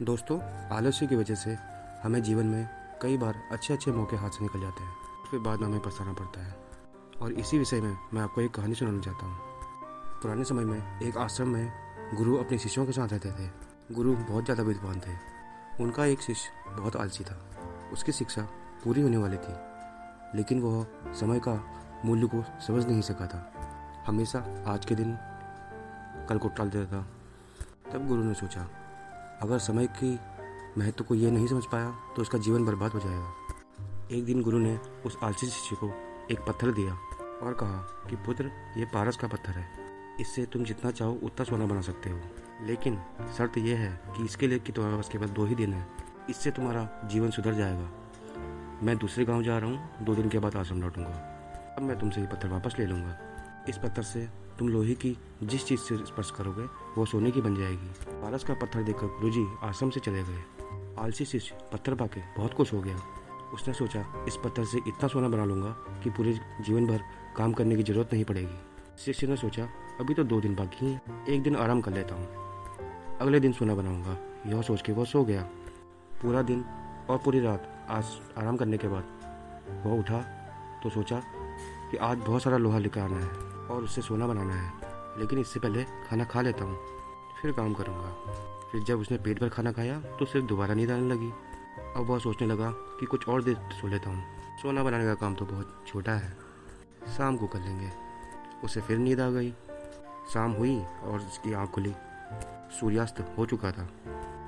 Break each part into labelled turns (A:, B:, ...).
A: दोस्तों, आलस्य की वजह से हमें जीवन में कई बार अच्छे मौके हाथ से निकल जाते हैं, फिर बाद में हमें पछताना पड़ता है। और इसी विषय में मैं आपको एक कहानी सुनाना चाहता हूँ। पुराने समय में एक आश्रम में गुरु अपने शिष्यों के साथ रहते थे। गुरु बहुत ज़्यादा विद्वान थे। उनका एक शिष्य बहुत आलसी था। उसकी शिक्षा पूरी होने वाली थी, लेकिन वह समय का मूल्य को समझ नहीं सका था। हमेशा आज के दिन कल को टाल देता था। तब गुरु ने सोचा, अगर समय की महत्व को ये नहीं समझ पाया तो उसका जीवन बर्बाद हो जाएगा। एक दिन गुरु ने उस आलसी शिष्य को एक पत्थर दिया और कहा कि पुत्र, ये पारस का पत्थर है। इससे तुम जितना चाहो उतना सोना बना सकते हो, लेकिन शर्त यह है कि इसके लिए कि तुम्हारे पास केवल 2 ही दिन है। इससे तुम्हारा जीवन सुधर जाएगा। मैं दूसरे गांव जा रहा हूँ, 2 दिन के बाद आश्रम लौटूंगा। अब मैं तुमसे ये पत्थर वापस ले लूँगा। इस पत्थर से तुम लोहे की जिस चीज़ से स्पर्श करोगे वो सोने की बन जाएगी। पारस का पत्थर देखकर गुरुजी आश्रम से चले गए। आलसी शिष्य पत्थर पाके बहुत खुश हो गया। उसने सोचा, इस पत्थर से इतना सोना बना लूंगा कि पूरे जीवन भर काम करने की जरूरत नहीं पड़ेगी। शिष्य ने सोचा, अभी तो 2 दिन बाकी हैं, एक दिन आराम कर लेता हूँ, अगले दिन सोना बनाऊंगा। यह सोच के वह सो गया। पूरा दिन और पूरी रात आज आराम करने के बाद वह उठा तो सोचा कि आज बहुत सारा लोहा लेकर आना है और उससे सोना बनाना है, लेकिन इससे पहले खाना खा लेता हूँ, फिर काम करूँगा। फिर जब उसने पेट भर खाना खाया तो सिर्फ दोबारा नींद आने लगी। अब वह सोचने लगा कि कुछ और देर सो लेता हूँ, सोना बनाने का काम तो बहुत छोटा है, शाम को कर लेंगे। उसे फिर नींद आ गई। शाम हुई और उसकी आँख खुली। सूर्यास्त हो चुका था।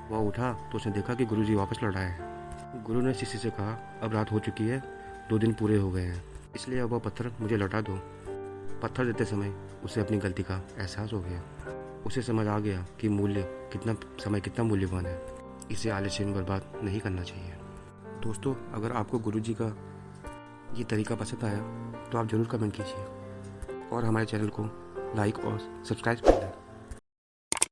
A: वह उठा तो उसने देखा कि गुरुजी वापस लौट आए हैं। गुरु ने शिष्य से कहा, अब रात हो चुकी है, 2 दिन पूरे हो गए हैं, इसलिए अब वह पत्थर मुझे लौटा दो। पत्थर देते समय उसे अपनी गलती का एहसास हो गया। उसे समझ आ गया कि समय कितना मूल्यवान है। इसे आलस्य में बर्बाद नहीं करना चाहिए। दोस्तों, अगर आपको गुरुजी का ये तरीका पसंद आया तो आप ज़रूर कमेंट कीजिए और हमारे चैनल को लाइक और सब्सक्राइब कर दें।